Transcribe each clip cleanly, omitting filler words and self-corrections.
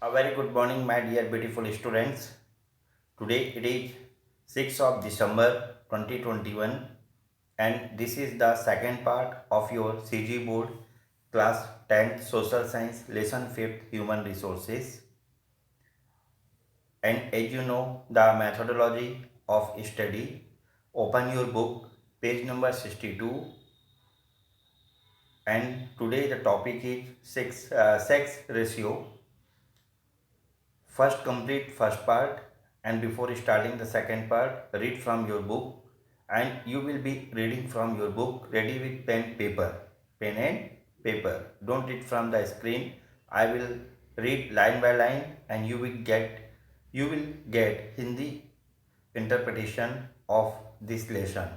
A very good morning, my dear beautiful students. Today it is 6th of December 2021, and this is the second part of your CG board class 10th social science lesson 5th human resources. And as you know, the methodology of study, open your book, page number 62, and today the topic is sex ratio. First complete first part, and before starting the second part, read from your book, and you will be reading from your book ready with pen and paper. Don't read from the screen. I will read line by line, and you will get Hindi interpretation of this lesson.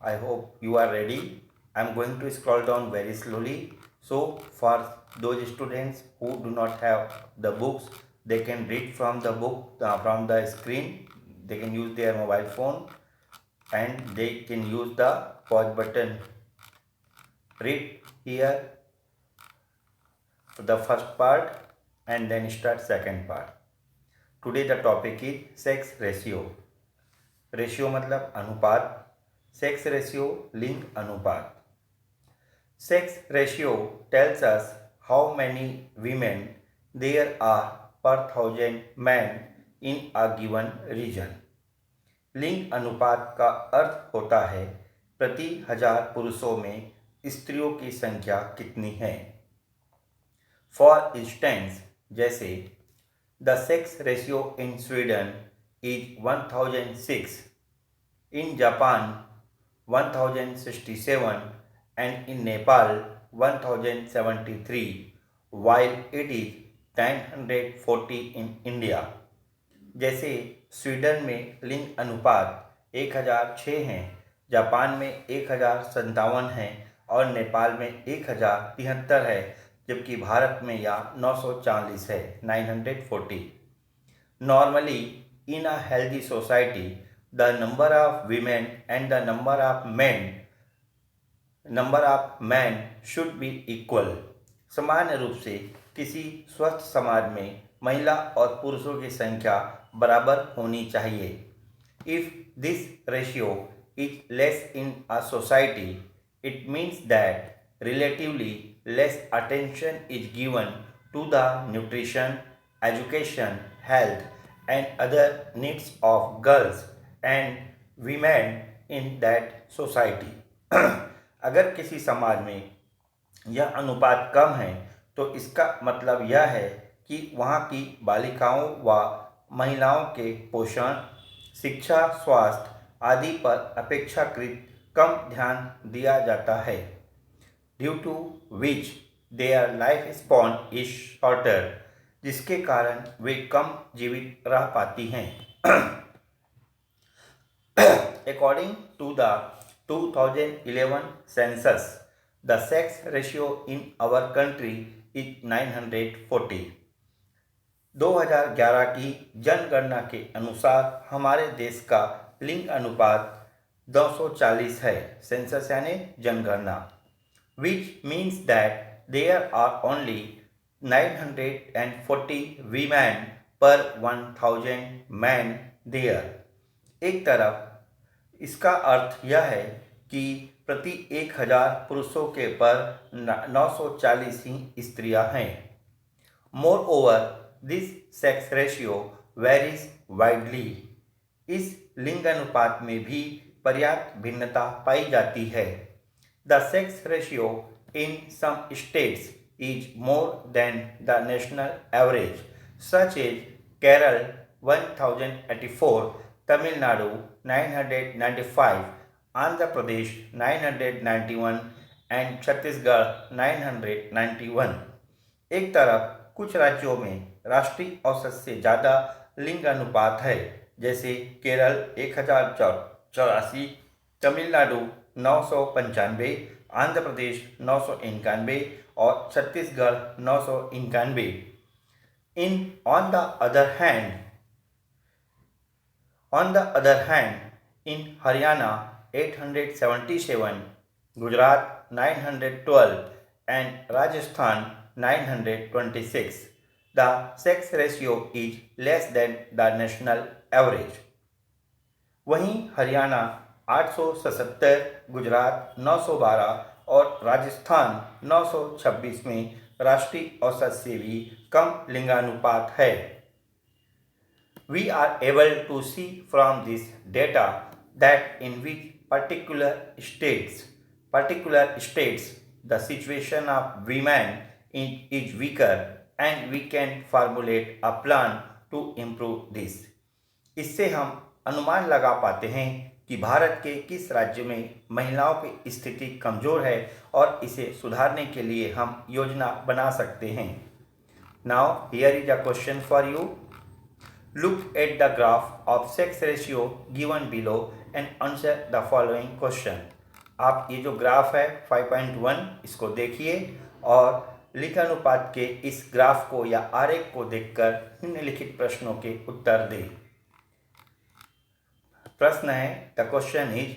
I hope you are ready. I'm going to scroll down very slowly. So for those students who do not have the books, they can read from the book from the screen. They can use their mobile phone and they can use the pause button. Read here the first part and then start second part. Today the topic is sex ratio. Ratio मतलब अनुपात. Sex ratio लिंग अनुपात. Sex ratio tells us how many women there are per thousand men in a given region. लिंग अनुपात का अर्थ होता है प्रति 1000 पुरुषों में स्त्रियों की संख्या कितनी है. फॉर इंस्टेंस, जैसे the sex ratio in Sweden is 1006, in Japan 1067 and in Nepal 1073, while it is 940 in India. जैसे स्वीडन में लिंग अनुपात 1006 हैं, जापान में 1057 है और नेपाल में 1073 है, जबकि भारत में यह 940 है, 940. Normally, in a healthy society, the number of women and the number of men should be equal. सामान्य रूप से किसी स्वस्थ समाज में महिला और पुरुषों की संख्या बराबर होनी चाहिए. If this ratio is less in a society, it means that relatively less attention is given to the nutrition, education, health, and other needs of girls and women in that society. अगर किसी समाज में यह अनुपात कम है तो इसका मतलब यह है कि वहाँ की बालिकाओं व महिलाओं के पोषण, शिक्षा, स्वास्थ्य आदि पर अपेक्षाकृत कम ध्यान दिया जाता है. Due to which their life span is shorter, जिसके कारण वे कम जीवित रह पाती हैं. According to the 2011 census, the sex ratio in our country is 940. 2011 की जनगणना के अनुसार हमारे देश का लिंग अनुपात 240 है. सेंसस यानी जनगणना. Which means that there are only 940 women per 1000 men there. एक तरफ इसका अर्थ यह है कि प्रति 1000 पुरुषों के पर 940 ही स्त्रियां हैं. Moreover this sex ratio varies widely. इस लिंगानुपात में भी पर्याप्त भिन्नता पाई जाती है. The sex ratio in some states is more than the national average, such as Kerala 1084, Tamil Nadu 995, Andhra Pradesh 991 and Chhattisgarh 991. एक तरफ कुछ राज्यों में राष्ट्रीय औसत से ज़्यादा लिंग अनुपात है, जैसे केरल 1084, तमिलनाडु 995, आंध्र प्रदेश 991 और Chhattisgarh 991. On the other hand, in Haryana 877, Gujarat 912 and Rajasthan 926. The sex ratio is less than the national average. वहीं हरियाणा 877, गुजरात 912 और राजस्थान 926 में राष्ट्रीय औसत से भी कम लिंगानुपात है. We are able to see from this data that in which particular states the situation of women is weaker and we can formulate a plan to improve this. इससे हम अनुमान लगा पाते हैं कि भारत के किस राज्य में महिलाओं की स्थिति कमज़ोर है और इसे सुधारने के लिए हम योजना बना सकते हैं. Now here is a question for you. Look at the graph of sex ratio given below and answer the following question. आप ये जो ग्राफ है 5.1 इसको देखिए और लिंगानुपात के इस ग्राफ को या आरेख को देखकर निम्नलिखित प्रश्नों के उत्तर दें. प्रश्न है, the question is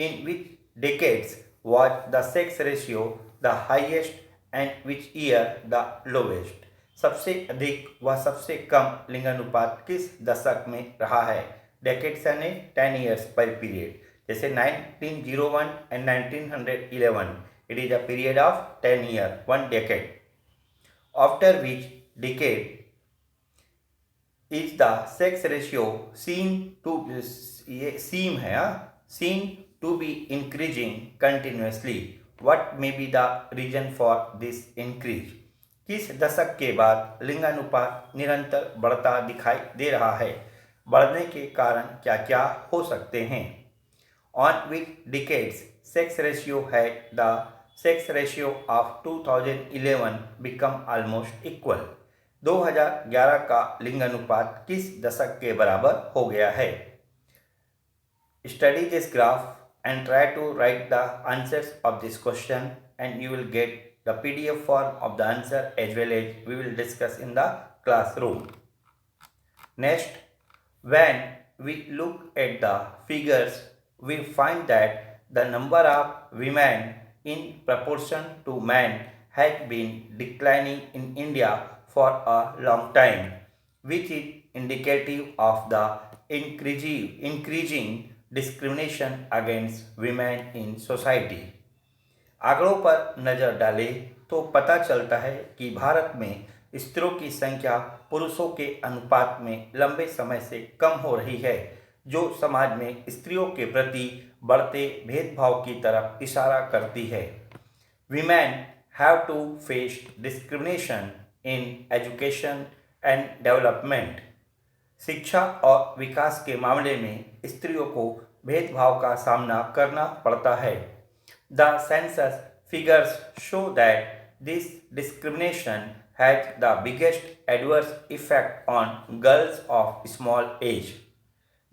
in which decades was the sex ratio the highest and which year the lowest. सबसे अधिक व सबसे कम लिंगानुपात किस दशक में रहा है. डेकेड्स यानी 10 ईयर्स पर पीरियड. जैसे 1901 and 1911 it is a period of 10 year, 1 decade. After which decade is the sex ratio seen to, ये सीम है, seen to be increasing continuously. What may be the reason for this increase. किस दशक के बाद लिंगानुपात निरंतर बढ़ता दिखाई दे रहा है. बढ़ने के कारण क्या क्या हो सकते हैं. On which decades sex ratio had the sex ratio of 2011 become almost equal. 2011 का लिंगानुपात किस दशक के बराबर हो गया है. Study this graph and try to write the answers of this question and you will get the PDF form of the answer as well as we will discuss in the classroom. Next, when we look at the figures, we find that the number of women in proportion to men has been declining in India for a long time, which is indicative of the increasing discrimination against women in society. आंकड़ों पर नज़र डालें तो पता चलता है कि भारत में स्त्रियों की संख्या पुरुषों के अनुपात में लंबे समय से कम हो रही है, जो समाज में स्त्रियों के प्रति बढ़ते भेदभाव की तरफ इशारा करती है. Women have to face discrimination in education and development. शिक्षा और विकास के मामले में स्त्रियों को भेदभाव का सामना करना पड़ता है. The census figures show that this discrimination has the biggest adverse effect on girls of small age.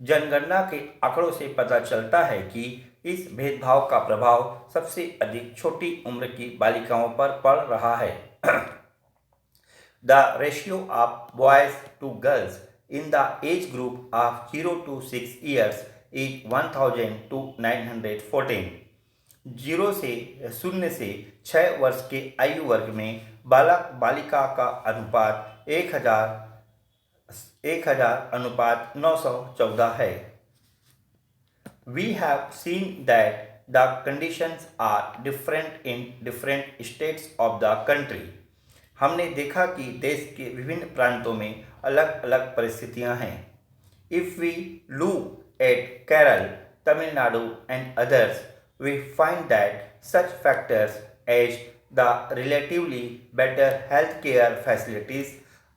जनगणना के आंकड़ों से पता चलता है कि इस भेदभाव का प्रभाव सबसे अधिक छोटी उम्र की बालिकाओं पर पड़ रहा है. The ratio of boys to girls in the age group of 0 to 6 years is 1000 to 914. 0 से 6 वर्ष के आयु वर्ग में बालक बालिका का अनुपात 1000:914 है. We have seen that the conditions are different in different states of the country. हमने देखा कि देश के विभिन्न प्रांतों में अलग अलग परिस्थितियां हैं. If we look at Kerala, Tamil Nadu and others, we find that such factors as the relatively better healthcare facilities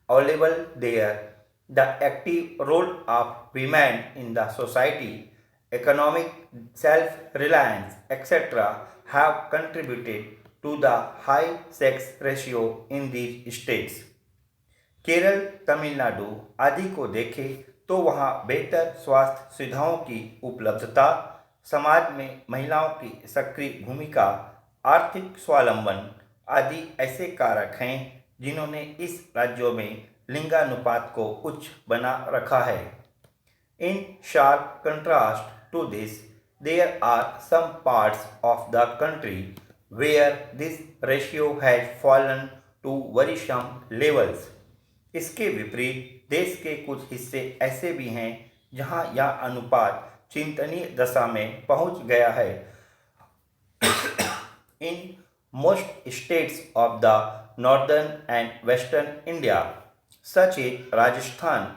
available there, the active role of women in the society, economic self-reliance, etc. have contributed to the high sex ratio in these states. Kerala, Tamil Nadu आदि को देखें तो वहाँ बेहतर स्वास्थ्य सुविधाओं की उपलब्धता, समाज में महिलाओं की सक्रिय भूमिका, आर्थिक स्वावलंबन आदि ऐसे कारक हैं जिन्होंने इस राज्यों में लिंगानुपात को उच्च बना रखा है. In sharp contrast to this, there are some parts of the country where this ratio has fallen to worrisome levels. इसके विपरीत देश के कुछ हिस्से ऐसे भी हैं जहां यह अनुपात चिंतनीय दशा में पहुंच गया है. In most states of the northern and western India, such as Rajasthan,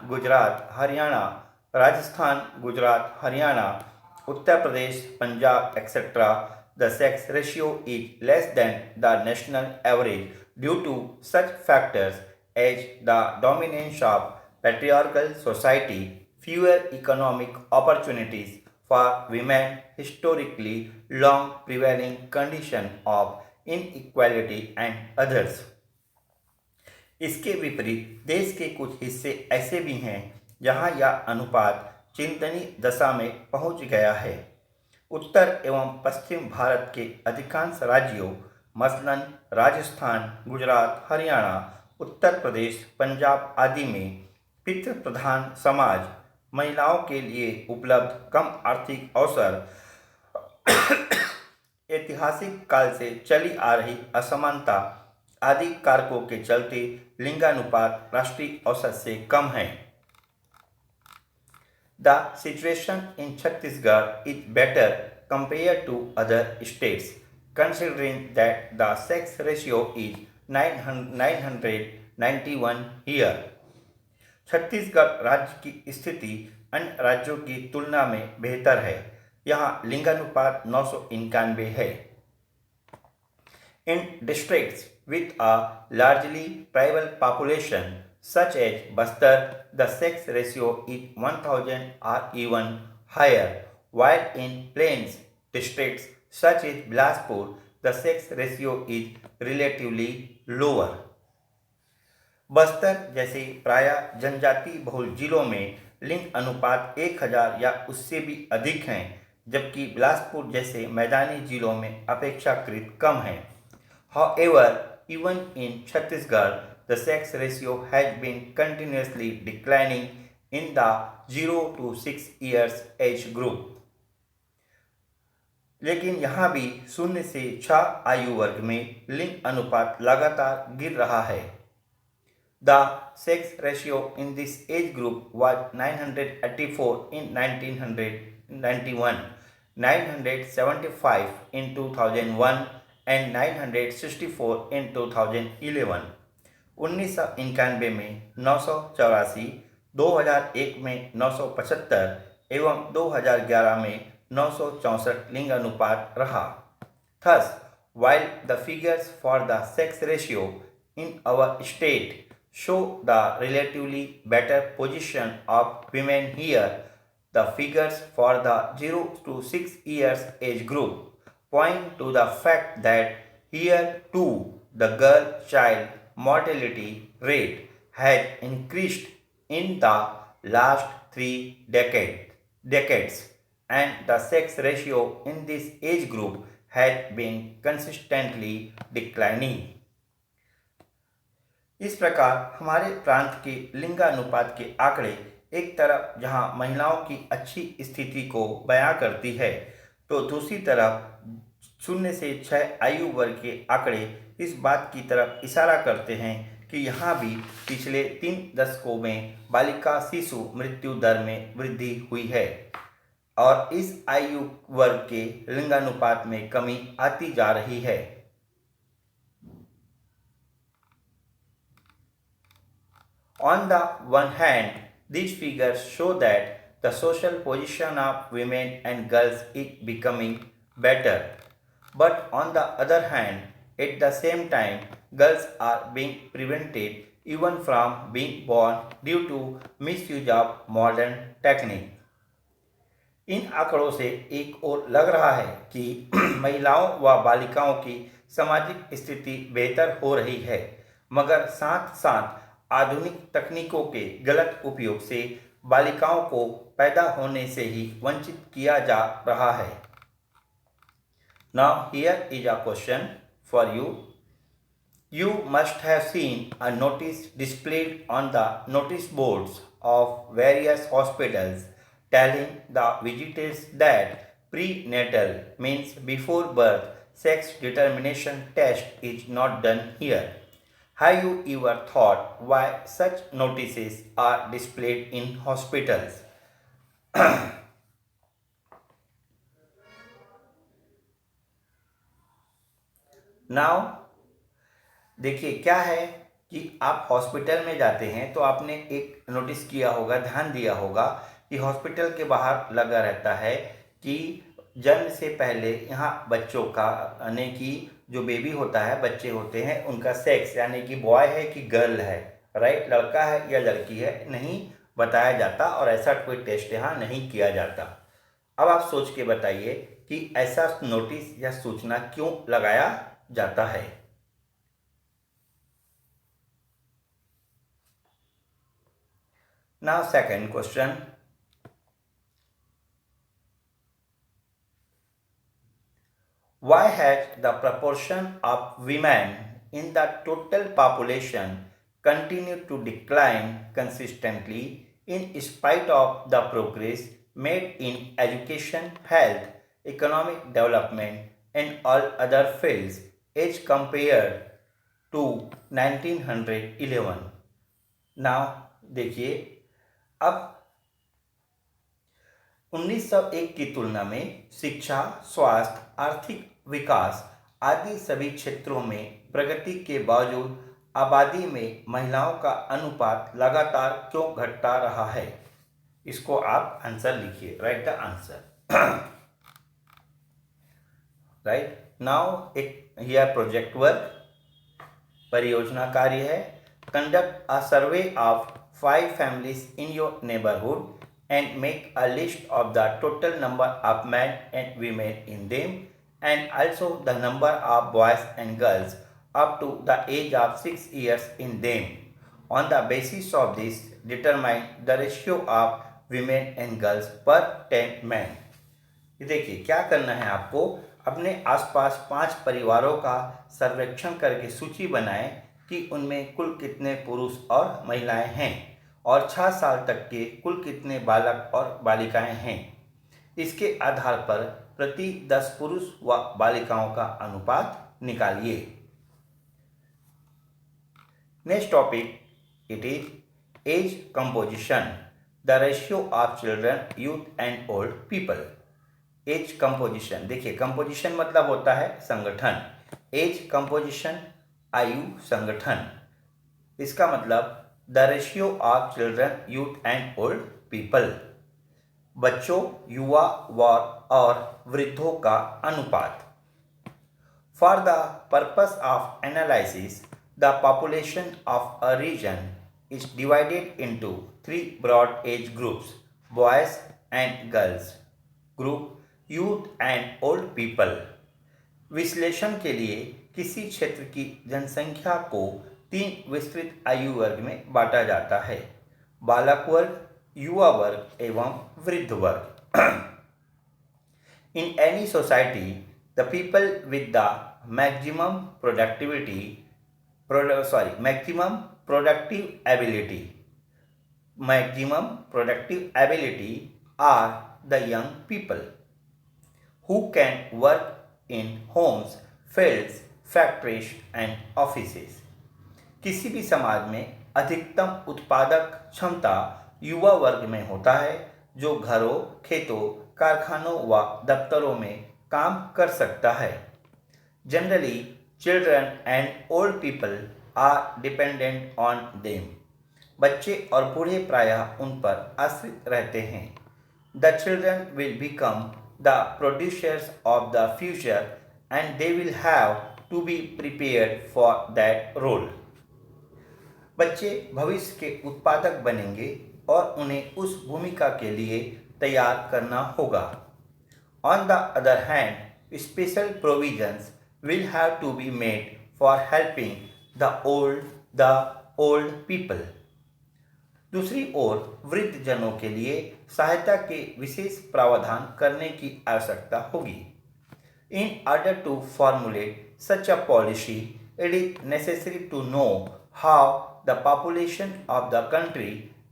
Haryana, Uttar Pradesh, Punjab, etc., the sex ratio is less than the national average due to such factors as the dominance of patriarchal society, fewer economic opportunities for women, historically long prevailing condition of inequality and others. इसके विपरीत देश के कुछ हिस्से ऐसे भी हैं जहां यह अनुपात चिंतनीय दशा में पहुंच गया है. उत्तर एवं पश्चिम भारत के अधिकांश राज्यों मसलन राजस्थान, गुजरात, हरियाणा, उत्तर प्रदेश, पंजाब आदि में पितृप्रधान समाज, महिलाओं के लिए उपलब्ध कम आर्थिक अवसर, ऐतिहासिक काल से चली आ रही असमानता आदि कारकों के चलते लिंगानुपात राष्ट्रीय औसत से कम है. The situation in Chhattisgarh is better compared to other states, considering that the sex ratio is 991 here. Chhattisgarh राज्य की स्थिति अन्य राज्यों की तुलना में बेहतर है. यहाँ लिंगानुपात 991 है. In districts with a largely tribal population, such as Bastar, the sex ratio is 1000 or even higher, while in plains districts such as Bilaspur, the sex ratio is relatively lower. Bastar जैसे प्रायः जनजाति बहुल जिलों में लिंग अनुपात 1000 या उससे भी अधिक हैं, जबकि बिलासपुर जैसे मैदानी जिलों में अपेक्षाकृत कम है. However, even in Chhattisgarh, the sex ratio has been continuously declining in the 0 to 6 years age group. लेकिन यहाँ भी 0 से 6 आयु वर्ग में लिंग अनुपात लगातार गिर रहा है. The sex ratio in this age group was 984 in 1991, 975 in 2001 and 964 in 2011. 1991 में 984, 2001 में 975 एवं 2011 में 964 लिंग अनुपात रहा. Thus, while the figures for the sex ratio in our state show the relatively better position of women here, the figures for the 0 to 6 years age group point to the fact that here too the girl child mortality rate has increased in the last 3 decades and the sex ratio in this age group has been consistently declining. इस प्रकार हमारे प्रांत के लिंगानुपात के आंकड़े एक तरफ जहां महिलाओं की अच्छी स्थिति को बयां करती है, तो दूसरी तरफ 0 से 6 आयु वर्ग के आंकड़े इस बात की तरफ इशारा करते हैं कि यहाँ भी पिछले 3 दशकों में बालिका शिशु मृत्यु दर में वृद्धि हुई है और इस आयु वर्ग के लिंगानुपात में कमी आती जा रही है. On the one hand, these figures show that the social position of women and girls is becoming better. But on the other hand, at the same time, girls are being prevented even from being born due to misuse of modern technique. इन आंकड़ों से एक ओर लग रहा है कि महिलाओं व बालिकाओं की सामाजिक स्थिति बेहतर हो रही है, मगर साथ साथ आधुनिक तकनीकों के गलत उपयोग से बालिकाओं को पैदा होने से ही वंचित किया जा रहा है. Now here is a question for you. You must have seen a notice displayed on the notice boards of various hospitals telling the visitors that prenatal means before birth sex determination test is not done here. Have you ever thought why such notices are displayed in hospitals? Now, देखिए क्या है कि आप hospital में जाते हैं तो आपने एक नोटिस किया होगा, ध्यान दिया होगा कि हॉस्पिटल के बाहर लगा रहता है कि जन्म से पहले यहाँ बच्चों का यानी कि जो बेबी होता है, बच्चे होते हैं, उनका सेक्स यानी कि बॉय है कि गर्ल है, राइट, लड़का है या लड़की है, नहीं बताया जाता और ऐसा कोई टेस्ट यहाँ नहीं किया जाता। अब आप सोच के बताइए कि ऐसा नोटिस या सूचना क्यों लगाया जाता है। Now second question. Why has the proportion of women in the total population continued to decline consistently in spite of the progress made in education, health, economic development and all other fields as compared to 1911? Now देखिए, अब 1901 की तुलना में शिक्षा, स्वास्थ्य, आर्थिक विकास आदि सभी क्षेत्रों में प्रगति के बावजूद आबादी में महिलाओं का अनुपात लगातार क्यों घटता रहा है? इसको आप आंसर लिखिए, right the answer. Right now एक हियर प्रोजेक्ट वर्क, परियोजना कार्य है। Conduct a survey of 5 families in your neighborhood and make a list of the total number of men and women in them and also the number of boys and girls up to the age of 6 years in them. On the basis of this, determine the ratio of women and girls per 10 men. ये देखिए क्या करना है आपको, अपने आसपास 5 परिवारों का सर्वेक्षण करके सूची बनाएं कि उनमें कुल कितने पुरुष और महिलाएं हैं और 6 साल तक के कुल कितने बालक और बालिकाएं हैं। इसके आधार पर प्रति 10 पुरुष व बालिकाओं का अनुपात निकालिए। Next topic it is age composition, the ratio of children, youth and old people. Age composition, देखिए कंपोजिशन मतलब होता है संगठन, एज कंपोजिशन आयु संगठन। इसका मतलब the ratio of children, youth and old people, बच्चों, युवा और वृद्धों का अनुपात। For the purpose of analysis the population of a region is divided into 3 broad age groups, boys and girls group, youth and old people. विश्लेषण के लिए किसी क्षेत्र की जनसंख्या को 3 विस्तृत आयु वर्ग में बांटा जाता है, बालक वर्ग, युवा वर्ग एवं वृद्ध वर्ग। In any society the people with the maximum productive ability are the young people who can work in homes, fields, factories and offices. किसी भी समाज में अधिकतम उत्पादक क्षमता युवा वर्ग में होता है जो घरों, खेतों, कारखानों व दफ्तरों में काम कर सकता है। Generally children and old people are dependent on them. बच्चे और बूढ़े प्रायः उन पर आश्रित रहते हैं। The children will become the producers of the future and they will have to be prepared for that role. बच्चे भविष्य के उत्पादक बनेंगे और उन्हें उस भूमिका के लिए तैयार करना होगा। On the other hand, special provisions will have to be made for helping the old people. दूसरी ओर वृद्ध जनों के लिए सहायता के विशेष प्रावधान करने की आवश्यकता होगी। In order to formulate such a policy it is necessary to know how the population of the country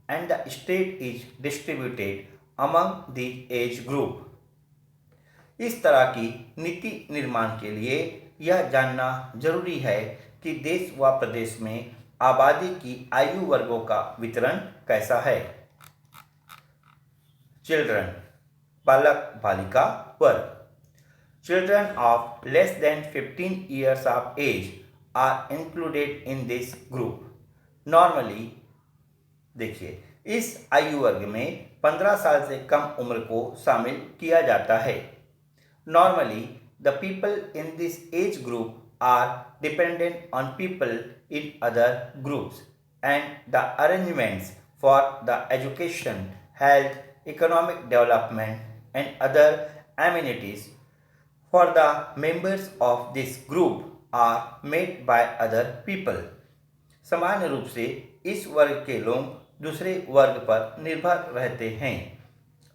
and the state is distributed among the age group. इस तरह की नीति निर्माण के लिए यह जानना जरूरी है कि देश व प्रदेश में आबादी की आयु वर्गों का वितरण कैसा है। चिल्ड्रन, बालक बालिका वर्ग। Children of less than 15 years of age are included in this group. Normally, देखिए, इस आयु वर्ग में 15 साल से कम उम्र को शामिल किया जाता है। Normally, the people in this age group are dependent on people in other groups, and the arrangements for the education, health, economic development, and other amenities for the members of this group are made by other people. सामान्य रूप से इस वर्ग के लोग दूसरे वर्ग पर निर्भर रहते हैं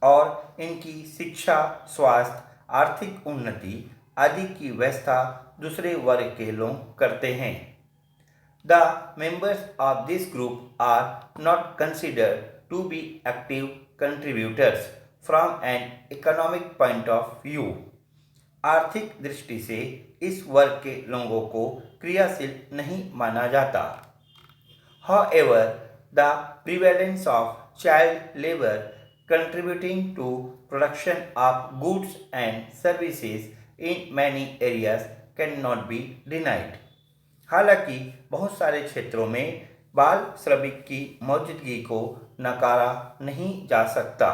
और इनकी शिक्षा, स्वास्थ्य, आर्थिक उन्नति आदि की व्यवस्था दूसरे वर्ग के लोग करते हैं। The members of this group are not considered to be active contributors from an economic point of view. आर्थिक दृष्टि से इस वर्ग के लोगों को क्रियाशील नहीं माना जाता। However, the prevalence of child labor contributing to production of goods and services in many areas cannot be denied. हालांकि बहुत सारे क्षेत्रों में बाल श्रमिक की मौजूदगी को नकारा नहीं जा सकता।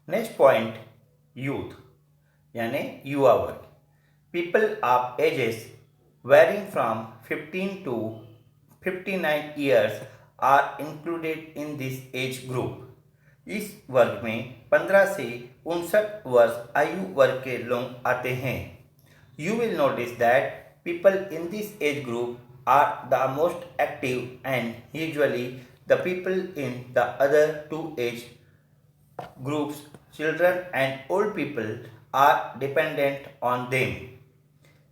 नेक्स्ट पॉइंट, यूथ यानी युवा वर्ग। People of ages varying from 15 to 59 years are included in this age group. इस वर्ग में 15 से 59 वर्ष आयु वर्ग के लोग आते हैं। You will notice that people in this age group are the most active and usually the people in the other two age groups, children and old people are dependent on them.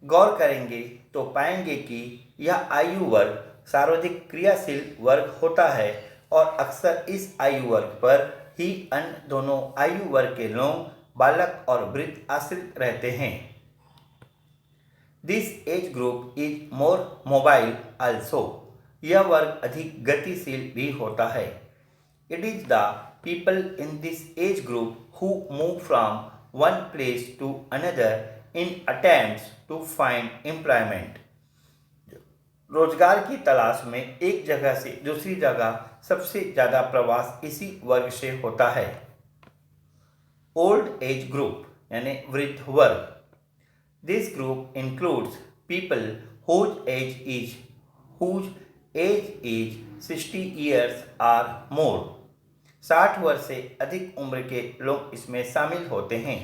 गौर करेंगे तो पाएंगे कि यह आयु वर्ग सर्वाधिक क्रियाशील वर्ग होता है और अक्सर इस आयु वर्ग पर ही अन्य दोनों आयु वर्ग के लोग, बालक और वृद्ध आश्रित रहते हैं। This age group is more mobile also. यह वर्ग अधिक गतिशील भी होता है। It is the people in this age group who move from one place to another in attempts to find employment. रोजगार की तलाश में एक जगह से दूसरी जगह सबसे ज़्यादा प्रवास इसी वर्ग से होता है। ओल्ड एज ग्रुप यानी वृद्ध वर्ग। This group includes people whose age is 60 years or more. 60 वर्ष से अधिक उम्र के लोग इसमें शामिल होते हैं।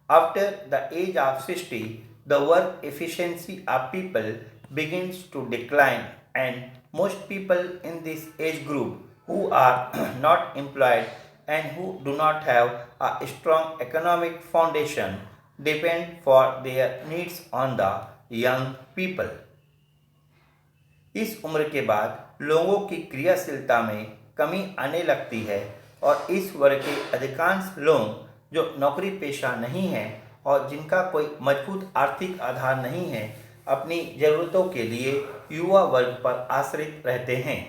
After the age of 60, the work efficiency of people begins to decline and most people in this age group who are not employed and who do not have a strong economic foundation depend for their needs on the young people. इस उम्र के बाद लोगों की क्रियाशीलता में कमी आने लगती है और इस वर्ग के अधिकांश लोग जो नौकरी पेशा नहीं हैं और जिनका कोई मजबूत आर्थिक आधार नहीं है, अपनी ज़रूरतों के लिए युवा वर्ग पर आश्रित रहते हैं।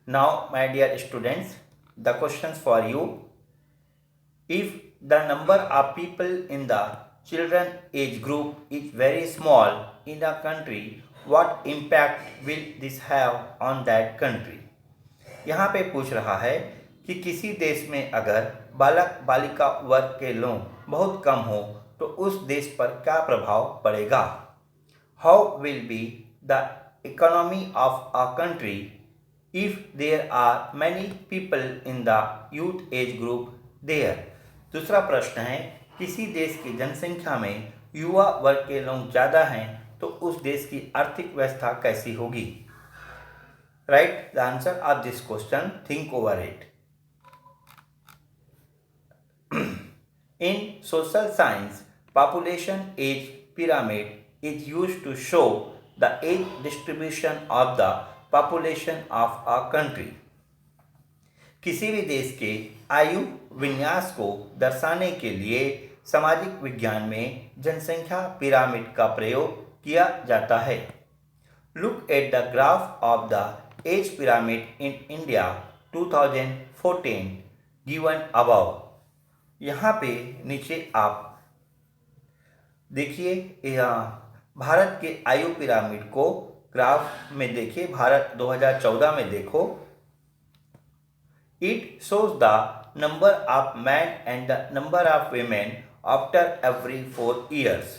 Now my dear students, the questions for you. If the number of people in the children age group is very small in a country, what impact will this have on that country. यहाँ पे पूछ रहा है कि किसी देश में अगर बालक बालिका वर्ग के लोग बहुत कम हो तो उस देश पर क्या प्रभाव पड़ेगा। How will be the economy of a country if there are many people in the youth age group there? दूसरा प्रश्न है, किसी देश की जनसंख्या में युवा वर्ग के लोग ज़्यादा हैं तो उस देश की आर्थिक व्यवस्था कैसी होगी। Right the answer of this question, think over it. In social science, population age pyramid is used to show the age distribution of the population of a country. किसी भी देश के आयु विन्यास को दर्शाने के लिए सामाजिक विज्ञान में जनसंख्या पिरामिड का प्रयोग किया जाता है। Look at the graph of the age pyramid in India 2014 given above. यहाँ पे नीचे आप देखिए, यहाँ भारत के आयु पिरामिड को ग्राफ में देखिए, भारत 2014 में देखो। It shows the number of man and the number of women after every 4 years।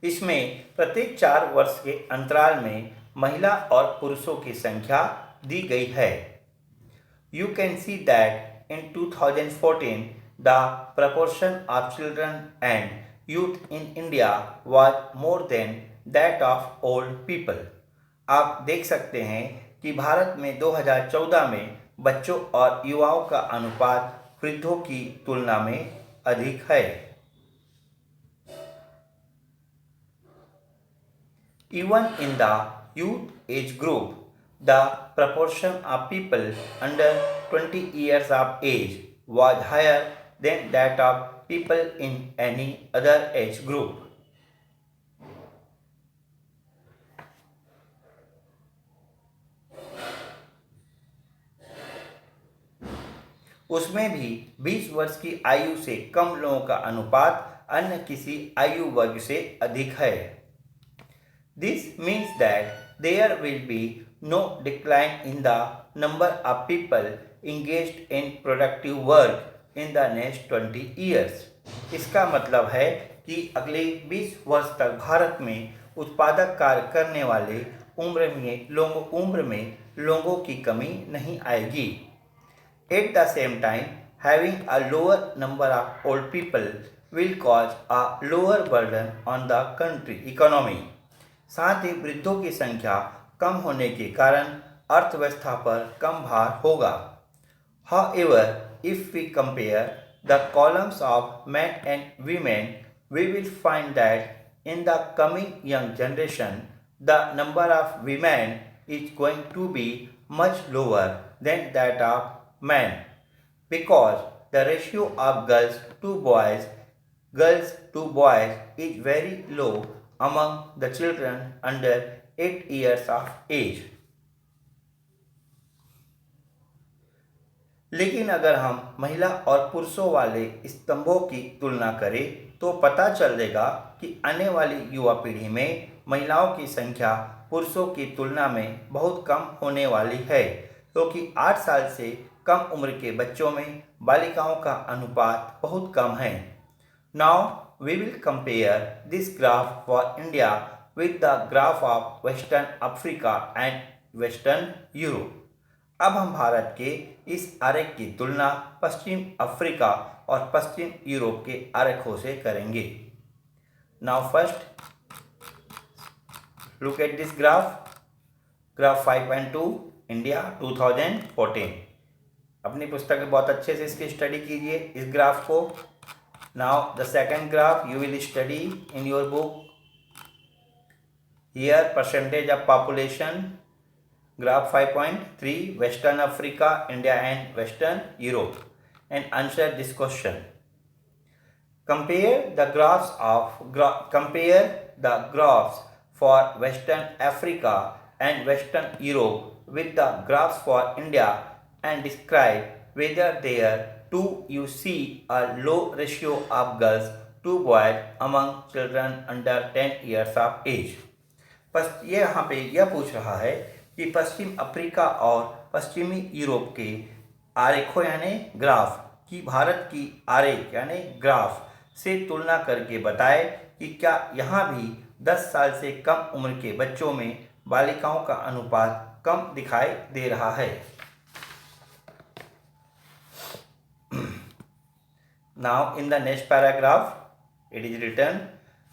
इसमें प्रत्येक 4 वर्ष के अंतराल में महिला और पुरुषों की संख्या दी गई है। You can see that in 2014 the proportion of children and youth in India was more than that of old people। आप देख सकते हैं कि भारत में 2014 में बच्चों और युवाओं का अनुपात वृद्धों की तुलना में अधिक है। Even in the youth age group, the proportion of people under 20 years of age was higher than that of people in any other age group। उसमें भी 20 वर्ष की आयु से कम लोगों का अनुपात अन्य किसी आयु वर्ग से अधिक है। This means that there will be no decline in the number of people engaged in productive work in the next 20 years। इसका मतलब है कि अगले 20 वर्ष तक भारत में उत्पादक कार्य करने वाले उम्र में लोगों की कमी नहीं आएगी। At the same time, having a lower number of old people will cause a lower burden on the country economy। साथ ही वृद्धों की संख्या कम होने के कारण अर्थव्यवस्था पर कम भार होगा। However, if we compare the columns of men and women, we will find that in the coming young generation, the number of women is going to be much lower than that of men, because the ratio of girls to boys is very low among the children under 8 years of age। लेकिन अगर हम महिला और पुरुषों वाले स्तंभों की तुलना करें तो पता चलेगा कि आने वाली युवा पीढ़ी में महिलाओं की संख्या पुरुषों की तुलना में बहुत कम होने वाली है, क्योंकि 8 साल से कम उम्र के बच्चों में बालिकाओं का अनुपात बहुत कम है। Now we will compare this graph for India with the graph of Western Africa and Western Europe। अब हम भारत के इस आरेख की तुलना पश्चिम अफ्रीका और पश्चिम यूरोप के आरेखों से करेंगे। Now first look at this graph 5.2 India 2014। अपनी पुस्तक में बहुत अच्छे से इसकी स्टडी कीजिए इस ग्राफ को। Now the second graph you will study in your book। Here percentage of population, graph 5.3 Western Africa, India and Western Europe, and answer this question। Compare the graphs for Western Africa and Western Europe with the graphs for India and describe whether there too you see a low ratio of girls to boys among children under 10 years of age। ये यहाँ पे यह पूछ रहा है कि पश्चिम Africa और पश्चिमी यूरोप के आरेखों यानी ग्राफ की भारत की आरेख यानी ग्राफ से तुलना करके बताए कि क्या यहाँ भी 10 साल से कम उम्र के बच्चों में बालिकाओं का अनुपात कम दिखाई दे रहा है। Now in the next paragraph it is written,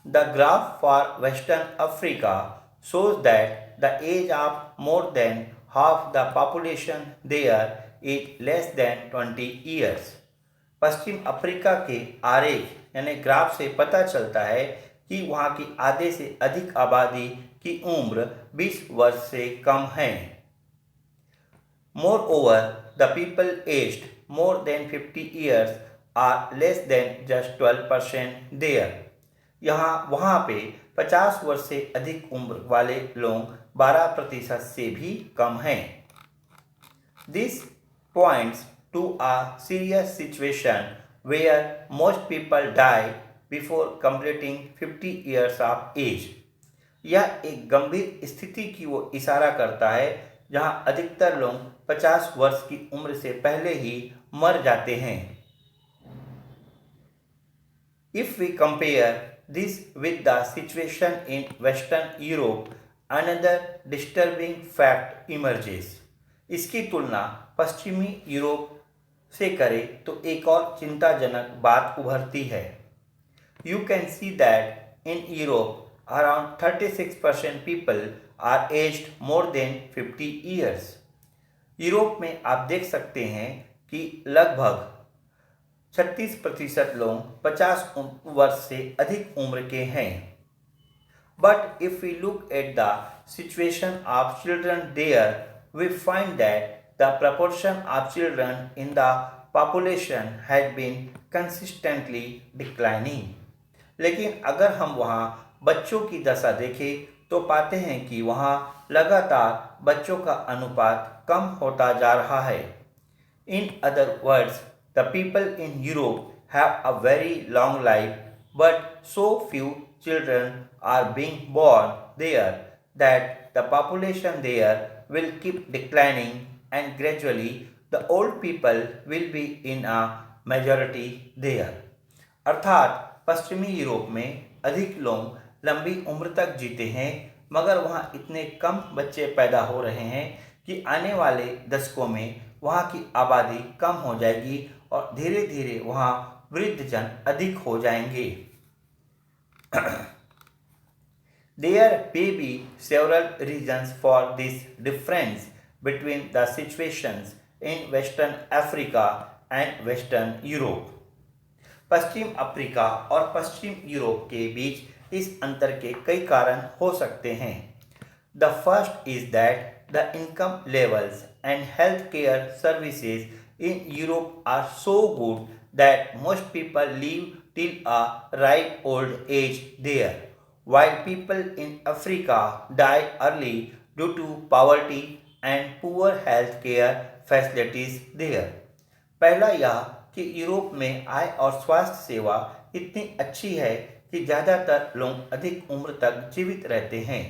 the graph for Western Africa shows that the age of more than half the population there is less than 20 years। Paschim Africa के आरेख यानी ग्राफ से पता चलता है कि वहाँ की आधे से अधिक आबादी की उम्र 20 वर्ष से कम है। Moreover, the people aged more than 50 years are less than just 12% there. वहाँ पे 50 वर्ष से अधिक उम्र वाले लोग 12% से भी कम हैं। This points to a serious situation where most people die before completing 50 years of age. यह एक गंभीर स्थिति की ओर इशारा करता है जहां अधिकतर लोग 50 वर्ष की उम्र से पहले ही मर जाते हैं। If we compare this with the situation in Western Europe, another disturbing fact emerges. इसकी तुलना पश्चिमी यूरोप से करें तो एक और चिंताजनक बात उभरती है। You can see that in Europe, around 36% people are aged more than 50 years. Europe में आप देख सकते हैं कि लगभग 36% लोग 50 वर्ष से अधिक उम्र के हैं। But if we look at the situation of children there, we find that the proportion of children in the population has been consistently declining. लेकिन अगर हम वहाँ बच्चों की दशा देखें तो पाते हैं कि वहाँ लगातार बच्चों का अनुपात कम होता जा रहा है। In other words, the people in Europe have a very long life, but so few children are being born there that the population there will keep declining and gradually the old people will be in a majority there. अर्थात पश्चिमी Europe में अधिक लोग लंबी उम्र तक जीते हैं, मगर वहाँ इतने कम बच्चे पैदा हो रहे हैं कि आने वाले दशकों में वहाँ की आबादी कम हो जाएगी और धीरे धीरे वहाँ वृद्धजन अधिक हो जाएंगे। There may be several reasons for this difference between the situations in Western Africa and Western Europe. Paschim Africa और पश्चिम यूरोप के बीच इस अंतर के कई कारण हो सकते हैं। The first is that the income levels and healthcare services in Europe are so good that most people live till a ripe old age there, while people in Africa die early due to poverty and poor healthcare facilities there. पहला यह कि Europe में आय और स्वास्थ्य सेवा इतनी अच्छी है कि ज़्यादातर लोग अधिक उम्र तक जीवित रहते हैं,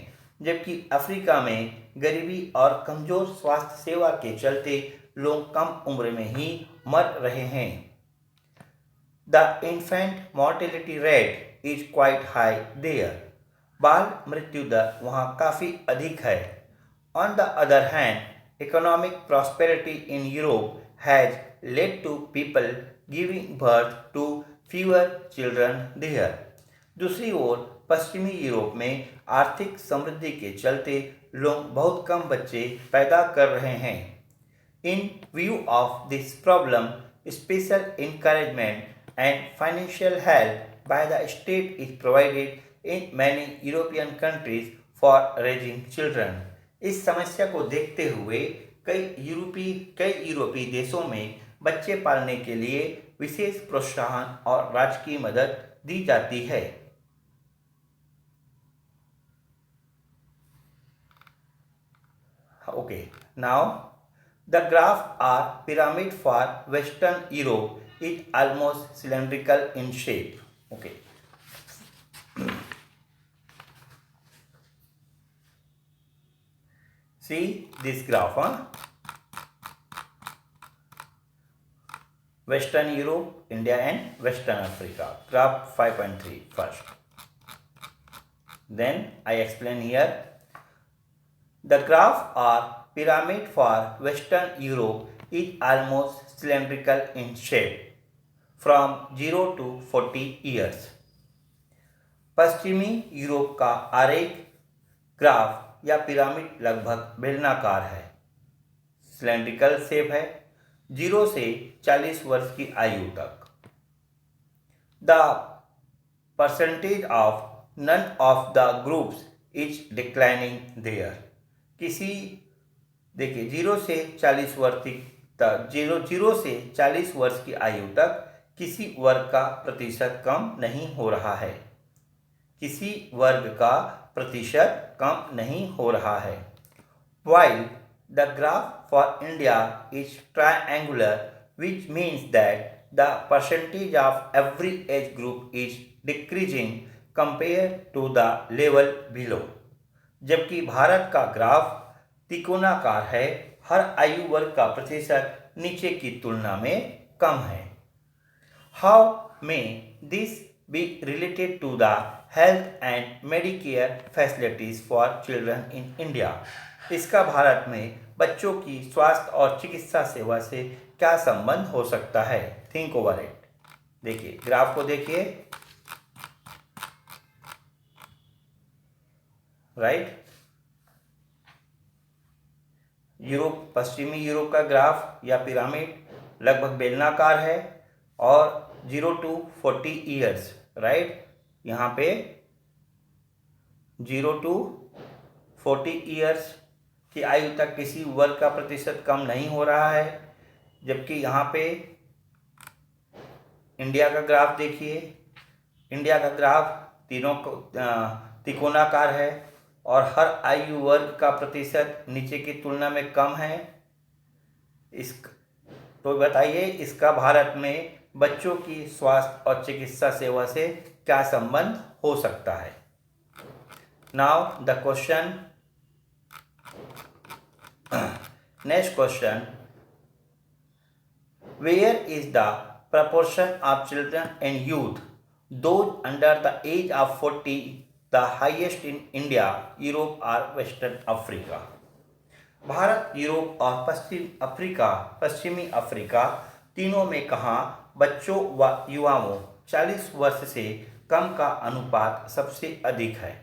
जबकि अफ्रीका में गरीबी और कमज़ोर स्वास्थ्य सेवा के चलते लोग कम उम्र में ही मर रहे हैं। The infant mortality rate is quite high there. बाल मृत्यु दर वहाँ काफ़ी अधिक है। On the other hand, economic prosperity in Europe has led to people giving birth to fewer children there. दूसरी ओर पश्चिमी यूरोप में आर्थिक समृद्धि के चलते लोग बहुत कम बच्चे पैदा कर रहे हैं। In view of this problem, special encouragement and financial help by the state is provided in many European countries for raising children. इस समस्या को देखते हुए कई यूरोपीय देशों में बच्चे पालने के लिए विशेष प्रोत्साहन और राजकीय मदद दी जाती है। Okay, now the graph or pyramid for Western Europe is almost cylindrical in shape. Okay. See this graph, Western Europe, India and Western Africa. Graph 5.3 first. Then I explain here. The graph or pyramid for Western Europe is almost cylindrical in shape from 0 to 40 years. पश्चिमी Europe का आरेख graph या pyramid लगभग बेलनाकार है, cylindrical shape है, 0 से 40 वर्ष की आयु तक। The percentage of none of the groups is declining there. किसी देखिए 0 से 40 वर्ष तक 0 से 40 वर्ष की आयु तक किसी वर्ग का प्रतिशत कम नहीं हो रहा है, किसी वर्ग का प्रतिशत कम नहीं हो रहा है. While the graph for India is triangular, which means that the percentage of every age group is decreasing compared to the level below. जबकि भारत का ग्राफ त्रिकोणाकार है, हर आयु वर्ग का प्रतिशत नीचे की तुलना में कम है. How may this be related to the health and Medicare facilities for children in India? इसका भारत में बच्चों की स्वास्थ्य और चिकित्सा सेवा से क्या संबंध हो सकता है? Think over it. देखिए ग्राफ को देखिए, राइट. यूरोप, पश्चिमी यूरोप का ग्राफ या पिरामिड लगभग बेलनाकार है और 0 to 40 ईयर्स, राइट. यहाँ पे 0 to 40 ईयर्स की आयु तक किसी वर्ग का प्रतिशत कम नहीं हो रहा है. जबकि यहाँ पे इंडिया का ग्राफ देखिए, इंडिया का ग्राफ त्रिकोणाकार है और हर आयु वर्ग का प्रतिशत नीचे की तुलना में कम है. तो बताइए इसका भारत में बच्चों की स्वास्थ्य और चिकित्सा सेवा से क्या संबंध हो सकता है? Now the question, next question, where is the proportion of children and youth, those under the age of 40, the highest in India, Europe or Western Africa? Bharat, Europe और पश्चिमी अफ्रीका तीनों में कहाँ बच्चों व युवाओं 40 वर्ष से कम का अनुपात सबसे अधिक है?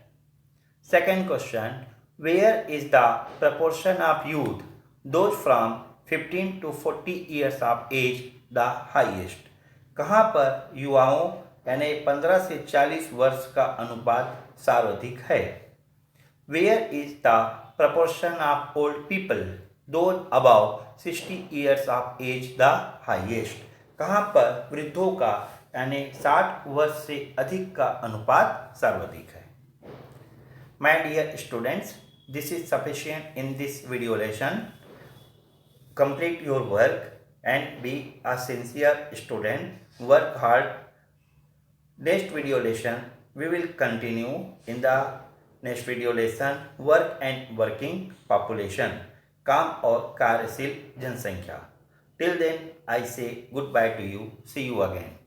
Second question, where is the proportion of youth, those from 15 to 40 years of age, the highest? कहाँ पर युवाओं यानी 15 से 40 वर्ष का अनुपात सर्वाधिक है? Where is the proportion of old people, those above 60 years of age, the highest? कहाँ पर वृद्धों का यानी 60 वर्ष से अधिक का अनुपात सर्वाधिक है? My dear students, this is sufficient in this video lesson. Complete your work and be a sincere student. Work hard. Next video lesson we will continue in the next video lesson work and working population, काम और कार्यशील जनसंख्या. Till then I say goodbye to you. See you again.